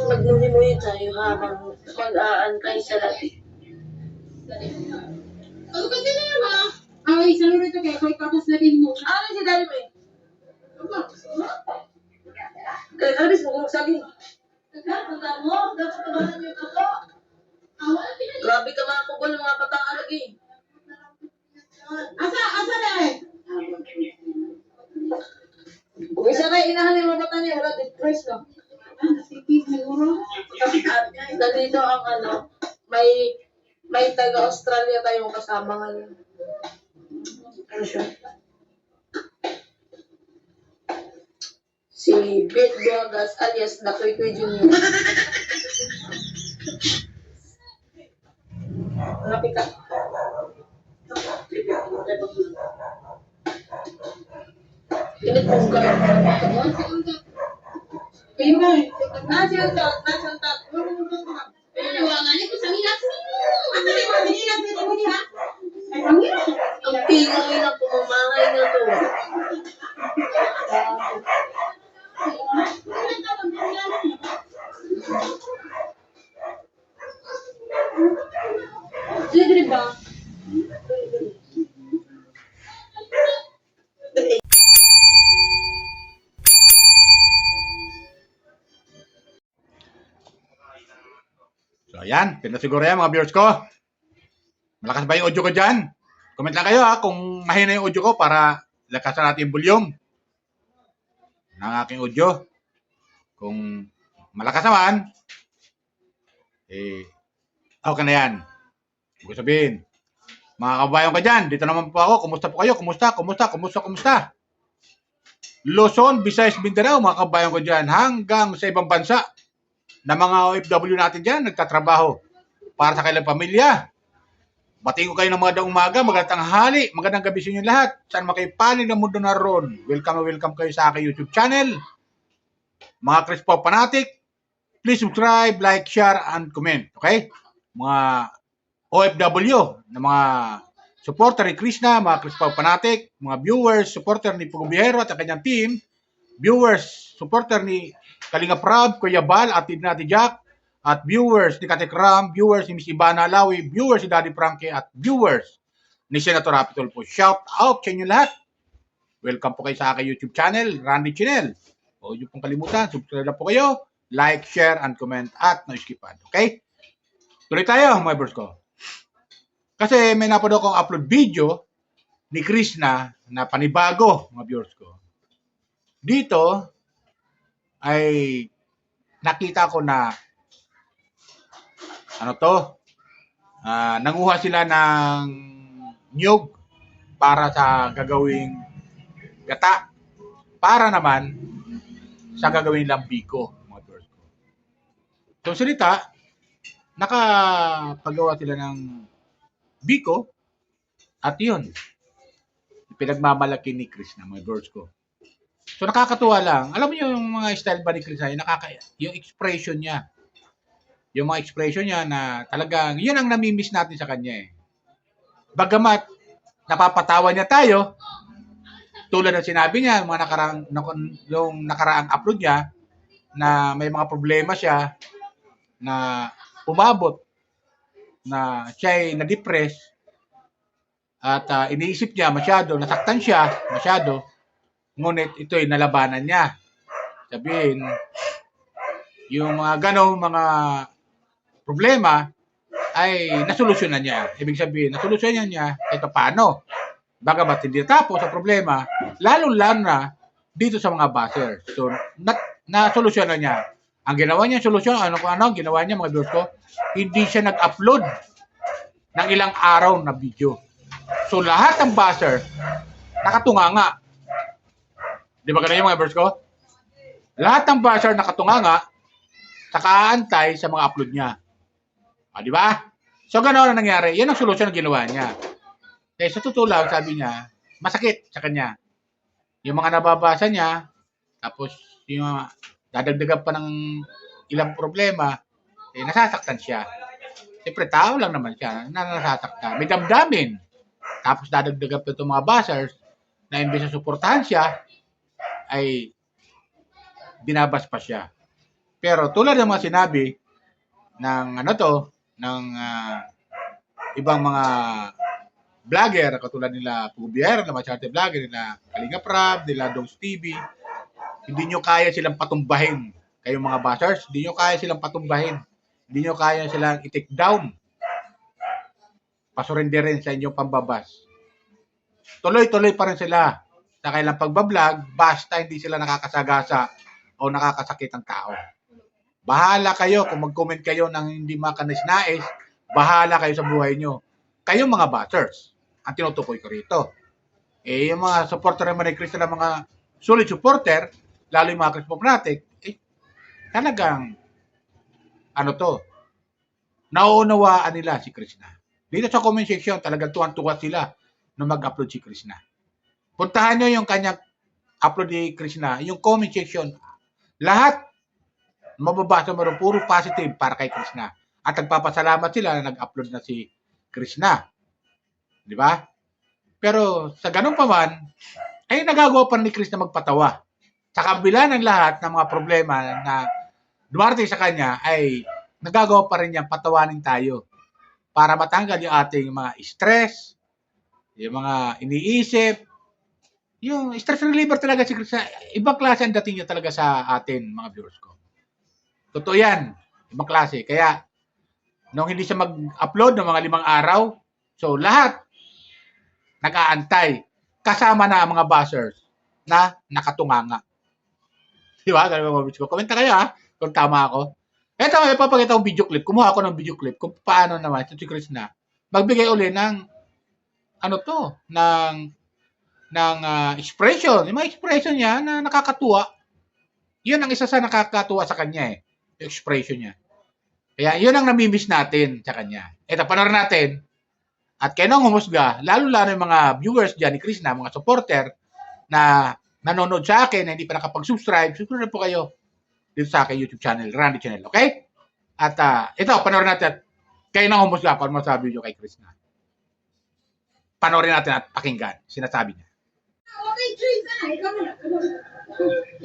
Magmuni-muni tayo habang mag-aantay sa labi. Ay, saludo ito kaya kung tapos na rin mo. Ano si Daddy May? Kaya alis mo kung sabi. Dapat tabanan yung ako. Grabe ka mga pugol ng mga bataan lagi. Asa na eh? Kung isa kayo inahan yung mga bata niya, wala depressed no? Sikip siguro. At ganito ang may taga-Australia tayong kasama ngayon. Ano siya? Si Beth Duagas alias Nakoy Jr. Malapit ka. Init mong gano'n. Kayo nga eh. Nasuntat. Ang pingoy na pumamangay na to. Libre ba? So, ayan. Pinasiguro yan mga viewers ko. Malakas ba yung audio ko dyan? Comment lang kayo ha kung mahina yung audio ko para lakasan natin yung volume ng aking audio. Kung malakas naman, okay na yan. Ibig sabihin, mga kabayan ko dyan, dito naman po ako. Kumusta po kayo? Kumusta? Luzon, Visayas, Mindanao, mga kabayan ko dyan, hanggang sa ibang bansa na mga OFW natin dyan, nagtatrabaho para sa kailang pamilya. Batiin ko kayo ng magandang umaga, magandang tanghali, magandang gabi sa inyo lahat. Saan makipanig ng mundo naroon. Welcome kayo sa aking YouTube channel. Mga Crispo Fanatic, please subscribe, like, share, and comment. Okay? Mga OFW, na mga supporter ni Krishna, mga Crispo Fanatic, mga viewers, supporter ni Pugo Bihero at ang kanyang team, viewers, supporter ni Kalinga Prab, Kuya Bal, at Ati Jack, at viewers ni Kate Kram, viewers ni Miss Ivana Alawi, viewers ni Daddy Frankie, at viewers ni Senator Rapi Tulfo. Shout out sa inyo lahat. Welcome po kayo sa aking YouTube channel, Randy Channel. Huwag niyo pong kalimutan, subscribe na po kayo, like, share, and comment, at no-skipan. Okay? Tuloy tayo, mga viewers ko. Kasi may napanood akong upload video ni Krishna na panibago, mga viewers ko. Dito ay nakita ko na nanguha sila ng nyug para sa gagawing gata. Para naman sa gagawing lambiko, mga viewers ko. So, salita, nakapagawa sila ng biko at yun, pinagmamalaki ni Krishna, mga viewers ko. So, nakakatuwa lang. Alam mo yung mga style ba ni Krishna, yung expression niya. Yung mga expression niya na talagang, yun ang namimiss natin sa kanya eh. Bagamat, napapatawa niya tayo, tulad ng sinabi niya, yung nakaraang upload niya, na may mga problema siya, na umabot, na siya ay na-depress, at iniisip niya masyado, nasaktan siya masyado, ngunit ito ay nalabanan niya. Sabihin, yung mga ganong mga problema ay nasolusyonan niya. Ibig sabihin, nasolusyonan niya ito paano. Bagamat hindi tapos sa problema, lalo-lalo na dito sa mga buzzer. So, nasolusyonan niya. Ang ginawa niya, solusyon, ang ginawa niya, mga viewers ko, hindi siya nag-upload ng ilang araw na video. So, lahat ng buzzer, nakatunganga. Di ba ganun yung mga viewers ko? Lahat ng buzzer nakatunganga, nakaantay sa mga upload niya. Di ba? So, gano'n ang nangyari. Yan ang solusyon na ginawa niya. Eh, sa totoo lang, sabi niya, masakit sa kanya. Yung mga nababasa niya, tapos yung dadagdagan pa ng ilang problema, nasasaktan siya. Siyempre, tao lang naman siya na nasasaktan. May damdamin. Tapos dadagdagan pa itong mga buzzers na imbes na suportahan siya, ay binabas pa siya. Pero tulad ng mga sinabi ng ibang mga vlogger, katulad nila Pubier, na masyarte vlogger, nila Kalinga Prab, nila Dongs TV, hindi nyo kaya silang patumbahin. Kayong mga buzzers, hindi nyo kaya silang patumbahin. Hindi nyo kaya silang i-take down. Pasurinderin sa inyong pambabas. Tuloy-tuloy pa rin sila sa kailang pagbablog, basta hindi sila nakakasagasa o nakakasakit ng tao. Bahala kayo kung mag-comment kayo ng hindi makanis-nais, bahala kayo sa buhay nyo. Kayong mga buzzers, ang tinutukoy ko rito. Yung mga supporter naman ni Chris na mga solid supporter, lalo yung mga Chris Popnatic, talagang, nauunawaan nila si Krishna. Dito sa comment section, talagang tuwan-tuwa sila na mag-upload si Krishna. Puntahan nyo yung kanyang upload ni Krishna, yung comment section, lahat, mababasa mo rin, puro positive para kay Krishna. At nagpapasalamat sila na nag-upload na si Krishna. Di ba? Pero sa ganun pa man, ay nagagawa pa ni Krishna magpatawa. Sa kabila ng lahat ng mga problema na dumarating sa kanya, ay nagagawa pa rin niyang patawanin tayo para matanggal yung ating mga stress, yung mga iniisip, yung stress reliever talaga si Krishna. Ibang klase ang dating niya talaga sa atin, mga viewers ko. Totoo yan. Ibang klase. Kaya, nung hindi siya mag-upload ng mga 5 araw, so lahat nag-aantay. Kasama na ang mga buzzers na nakatunganga. Di ba? Ganun mga ko. Komenta kayo kung tama ako. Eto, may papakita kong video clip. Kumuha ako ng video clip kung paano naman si Krishna magbigay uli ng expression. Yung mga expression niya na nakakatuwa. Yun ang isa sa nakakatuwa sa kanya yung expression niya. Kaya yun ang namimiss natin sa kanya. Ito, panoorin natin. At kayo nang humusga, lalo-lalo yung mga viewers dyan ni Krishna, mga supporter na nanonood sa akin na hindi pa nakapag-subscribe, subscribe po kayo dito sa aking YouTube channel, Randy Channel. Okay? At ito, panoorin natin. Kayo nang humusga kung masabi nyo kay Krishna. Panoorin natin at pakinggan. Sinasabi niya. Okay, Tris, ikaw na.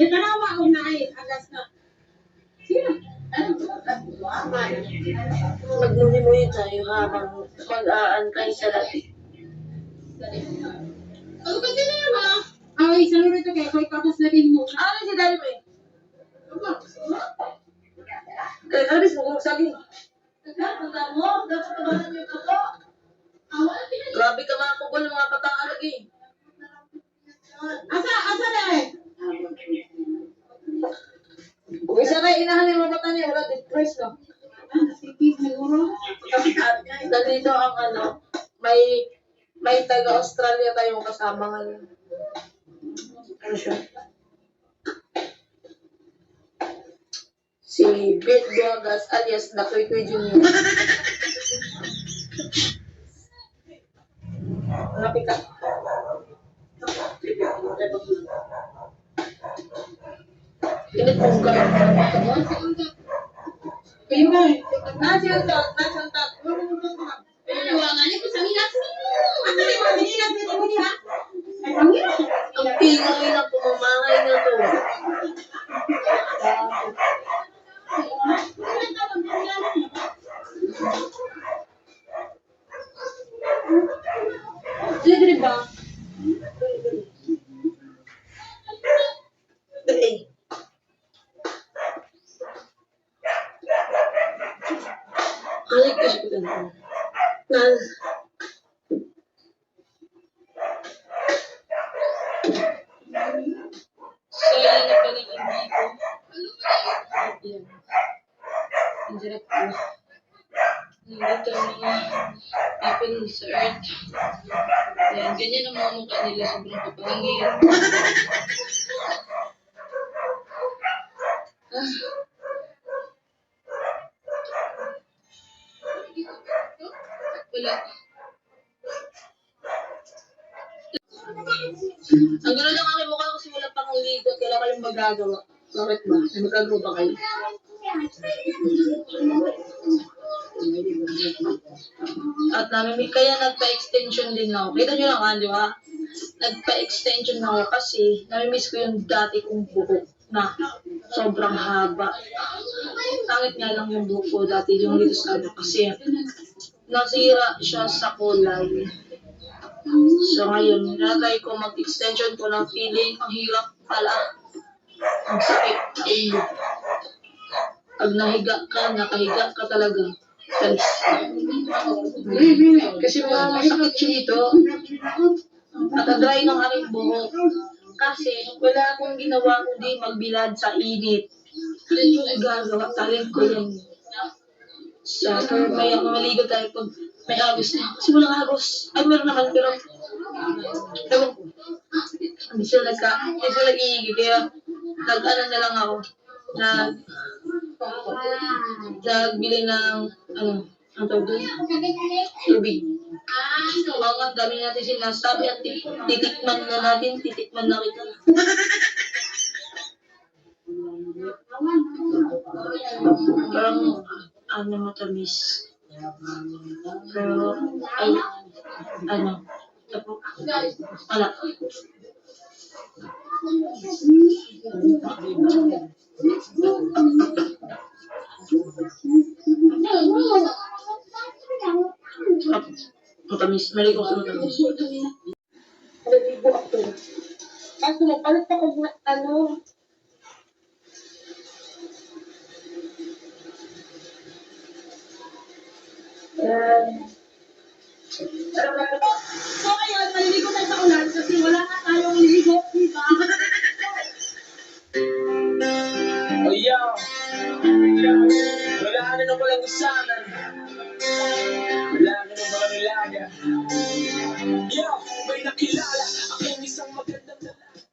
Yung tanawa ko na ay alas na. Sino? Magmumuhi tayo habang mag-aantay sa labi. Ano kasi na yun Ay, saluro ito kaya ko ikatos na din mo. Ano si Daddy May? Kaya alis mo kung saging. Punta mo, dapat tabanan yung ako. Grabe ka mga kubol ng mga bataan lagi. Asa na Kung isa kayo inahalin mga bata niya, wala depress, no? Sige, siguro. At dito ang may taga-Australia tayong kasama ngayon. Ano siya? Si Beth Duagas alias Dakoy Koy Jr. Malapit ka. Init mong ka. Kayo ba? Nasuntat. Iwangan niyo ko sa minas mo. Asa ni mo? Minilas mo mo ha? Ay, pangit. Ang pingoy na pumamahay na to. Sige ba? Ay, kasi ko ganun. So, yan na pala yung hindi ko. Yan. Ang sarap po. Nandito ang mga people sa earth. Yan, ganyan ang mga mukha nila. Sobrang kapangingin. Wala. Ang gano'n lang aking mukha kasi wala pang ligot. Kailan kayong magagawa? Bakit ba? Ay magagawa ba kayo? At kaya nagpa-extension din ako. Kita nyo naman, di ba? Nagpa-extension ako kasi namimiss ko yung dati kong buhok na sobrang haba. Pangit nga lang yung buhok ko dati yung dito sa ano kasi nasira siya sa kulay. So ngayon, natry ko mag-extension ko ng feeling. Ang hirap pala. Ang sakit sa ulo. Pag nakahiga ka talaga. Kasi masakit siya dito. Nakadry ng aking buhok. Kasi wala akong ginawa kundi magbilad sa init. Gagawa, talent ko yan. Pero may maligo tayo pag may agos na. Kasi walang agos. Ay, meron naman, pero ewan ko. Hindi sila nag-iigit. Kaya nag-ano na lang ako. Nagbili ng, ang tawag doon? Tubig. Mga dami natin sinasabi at titikman na natin, titikman na kita. Parang, matamis. Pero, wala. Matamis. Mali ko sa matamis. Naligo ako. Kaso magpalit ako ng So ngayon, maliligo tayo sa ulan kasi wala na tayong ligo, diba? Oh, yo. Wala na nang walang usapan. Wala na nang walang ilaga. Yo, may nakilala akong isang magandang lalaki.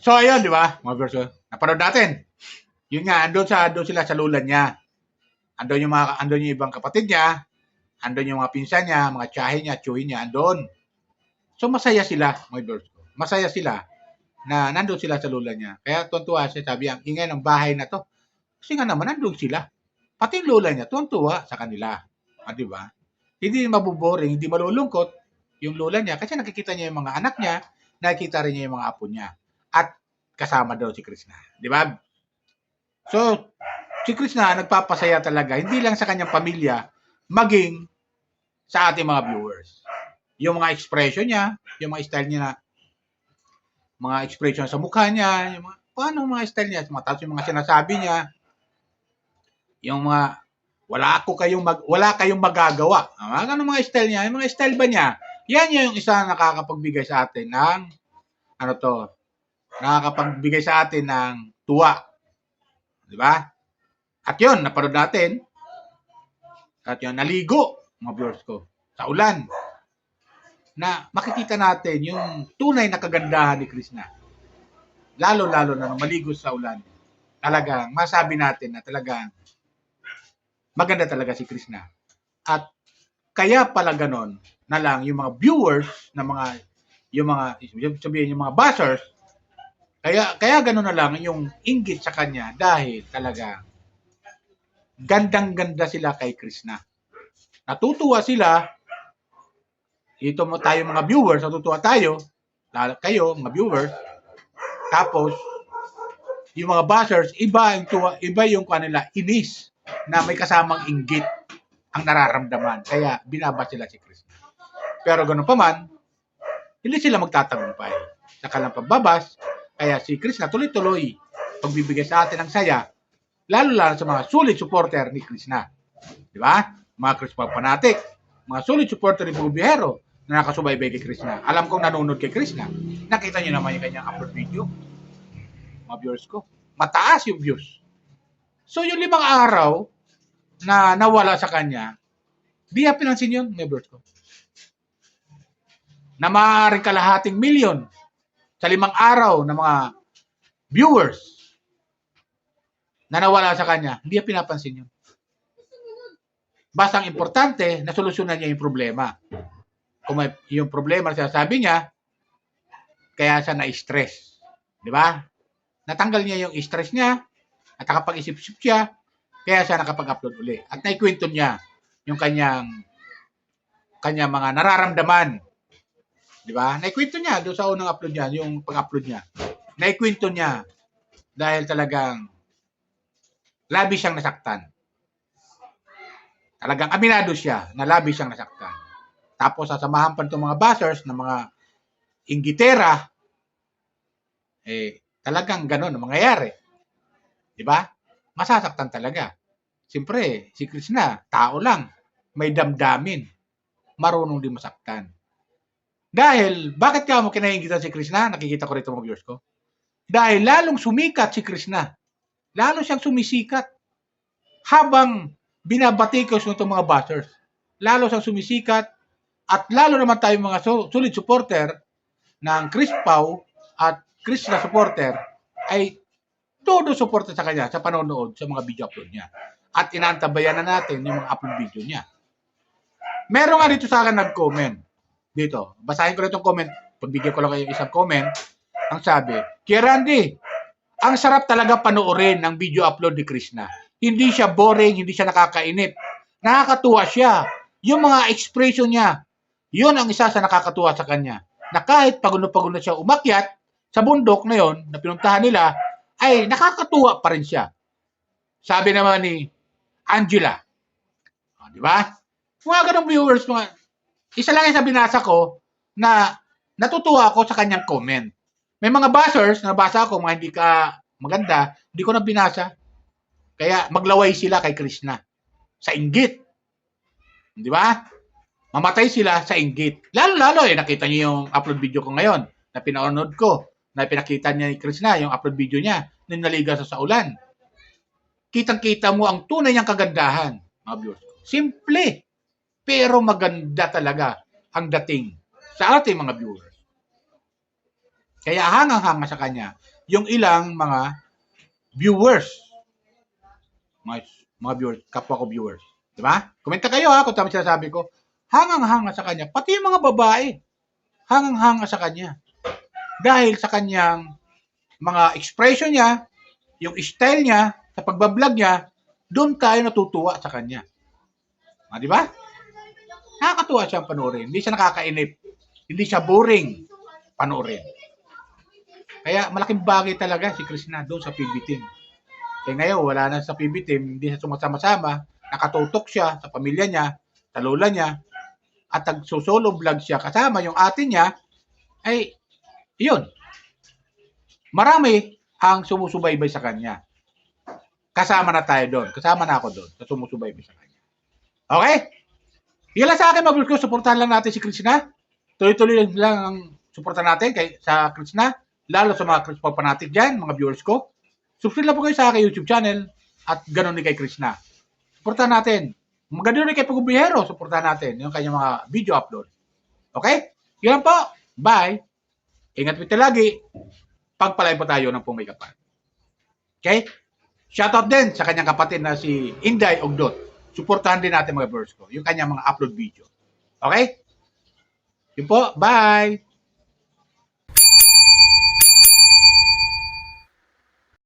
So, ayun, di ba? Mga verso. Napanood natin. Yun nga, andun sila sa lulan niya. Andun yung ibang kapatid niya. Andun yung mga pinsan niya, mga tiyahin niya, tiyuhin niya, andun. So, masaya sila, mga verso. Masaya sila na nandun sila sa lulan niya. Kaya tuwa siya, sabi, ang ingay ng bahay na to. Kasi nga naman, nandun sila. Pati yung lulan niya, tuwa sa kanila. Di ba? Hindi mabuboring, hindi malulungkot yung lulan niya kasi nakikita niya yung mga anak niya, nakikita rin niya yung mga apo niya. At kasama daw si Krishna. Di ba? So, si Krishna nagpapasaya talaga, hindi lang sa kanyang pamilya, maging sa ating mga viewers. Yung mga expression niya, yung mga style niya na, mga expression sa mukha niya, yung mga, paano mga style niya, tapos yung mga sinasabi niya, yung mga, wala kayong magagawa. Ano mga style niya? Yung mga style ba niya? Yan yung isa na nakakapagbigay sa atin ng, nakakapagbigay sa atin ng tuwa. Di ba? At yun, napanood natin. At yun, naligo, mga viewers ko, sa ulan. Na makikita natin yung tunay na kagandahan ni Krishna. Lalo-lalo na nung maligo sa ulan. Talagang, masabi natin na talagang maganda talaga si Krishna. At kaya pala ganon na lang yung mga viewers na yung mga bashers, kaya gano'n na lang yung inggit sa kanya dahil talaga gandang-ganda sila kay Krishna. Natutuwa sila. Ito mo tayo mga viewers, natutuwa tayo. Lalo kayo, mga viewers. Tapos, yung mga bashers, iba yung kanila inis na may kasamang inggit ang nararamdaman. Kaya binaba sila si Krishna. Pero ganun pa man, hindi sila magtatagumpay sa kanilang pagbabas. Kaya si Krishna tuloy-tuloy pagbibigay sa atin ng saya, lalo sa mga solid supporter ni Krishna. Di ba? Mga Krishna fanatic, mga solid supporter ni Bubihero na nakasubaybay kay Krishna. Alam kong nanonood kay Krishna. Nakita niyo naman yung kanyang upload video. Mga viewers ko. Mataas yung views. So yung 5 araw na nawala sa kanya, di niya pinansin yun, mga viewers ko. Na maaaring kalahating milyon sa 5 araw na mga viewers na nawala sa kanya, hindi niya pinapansin yun. Basta ang importante, nasolusyonan niya yung problema. Kung may yung problema na sinasabi niya, kaya siya na-stress. Di ba? Natanggal niya yung stress niya at nakapag-isip-isip siya, kaya siya nakapag-upload uli. At naikwento niya yung kanyang mga nararamdaman. Di ba? Naikwento niya doon sa unang upload niya, yung pag-upload niya. Naikwento niya dahil talagang labi siyang nasaktan. Talagang aminado siya na labi siyang nasaktan. Tapos sasamahan pa itong mga bashers na mga inggitera, talagang ganun ang mangyayari. Di ba? Masasaktan talaga. Siyempre, si Krishna, tao lang. May damdamin. Marunong din masaktan. Dahil, bakit ka mo kinaingitan si Krishna? Nakikita ko rito mga viewers ko. Dahil lalong sumikat si Krishna. Lalo siyang sumisikat. Habang binabatikos ng itong mga bashers. Lalo siyang sumisikat. At lalo naman tayo mga solid supporter ng Chris Pau at Krishna supporter ay todo supporter sa kanya sa panonood sa mga video upload niya. At inaantabayan na natin yung mga upload video niya. Meron nga dito sa akin nag-comment. Dito. Basahin ko na itong comment. Pagbigyan ko lang kayo isang comment. Ang sabi, Kuya Randy, ang sarap talaga panoorin ng video upload ni Krishna. Hindi siya boring, hindi siya nakakainip. Nakakatuwa siya. Yung mga expression niya, yun ang isa sa nakakatuwa sa kanya. Na kahit pagod na siya umakyat sa bundok na yon na pinuntahan nila, ay nakakatuwa pa rin siya. Sabi naman ni Angela. Di ba? Mga ganong viewers, isa lang yung sa binasa ko na natutuwa ako sa kanyang comment. May mga bashers na nabasa ako, mga hindi ka maganda, hindi ko na binasa. Kaya maglaway sila kay Krishna. Sa inggit. Di ba? Mamatay sila sa inggit. Lalo-lalo nakita niyo yung upload video ko ngayon na pinanood ko, na pinakita niya ni Krishna, yung upload video niya, na naliga sa ulan. Kitang-kita mo ang tunay niyang kagandahan, mga viewers. Simple, pero maganda talaga ang dating sa ating mga viewers. Kaya hangang-hanga sa kanya yung ilang mga viewers, mga viewers, kapwa ko viewers. Diba? Komenta kayo kung tama sinasabi ko. Hangang-hanga sa kanya. Pati yung mga babae, hangang-hanga sa kanya. Dahil sa kanyang mga expression niya, yung style niya, sa pagbablog niya, doon tayo natutuwa sa kanya. Di ba? Nakakatuwa siyang panoorin. Hindi siya nakakainip. Hindi siya boring panoorin. Kaya malaking bagay talaga si Krishna doon sa PB Team. Kaya ngayon, wala na sa PB Team, hindi siya sumasama-sama, nakatutok siya sa pamilya niya, sa lola niya, at nagsusolo vlog siya kasama yung atin niya, ay, yun. Marami ang sumusubaybay sa kanya. Kasama na tayo doon. Kasama na ako doon sa sumusubaybay sa kanya. Okay? Yan lang sa akin, mga ko. Suportahan lang natin si Krishna. Tuloy-tuloy lang ang suportahan natin sa Krishna. Lalo sa mga Krishna fanatic dyan, mga viewers ko. Subscribe lang po kayo sa aking YouTube channel at ganoon din kay Krishna. Suportahan natin. Maganda rin kay Pagubihero, suportahan natin yung kanyang mga video upload. Okay? Yan po. Bye. Ingat po lagi. Pagpalay po tayo ng pumikapan. Okay? Shoutout din sa kanyang kapatid na si Inday Ogdot. Suportahan din natin mga viewers ko. Yung kanyang mga upload video. Okay? Yun po. Bye.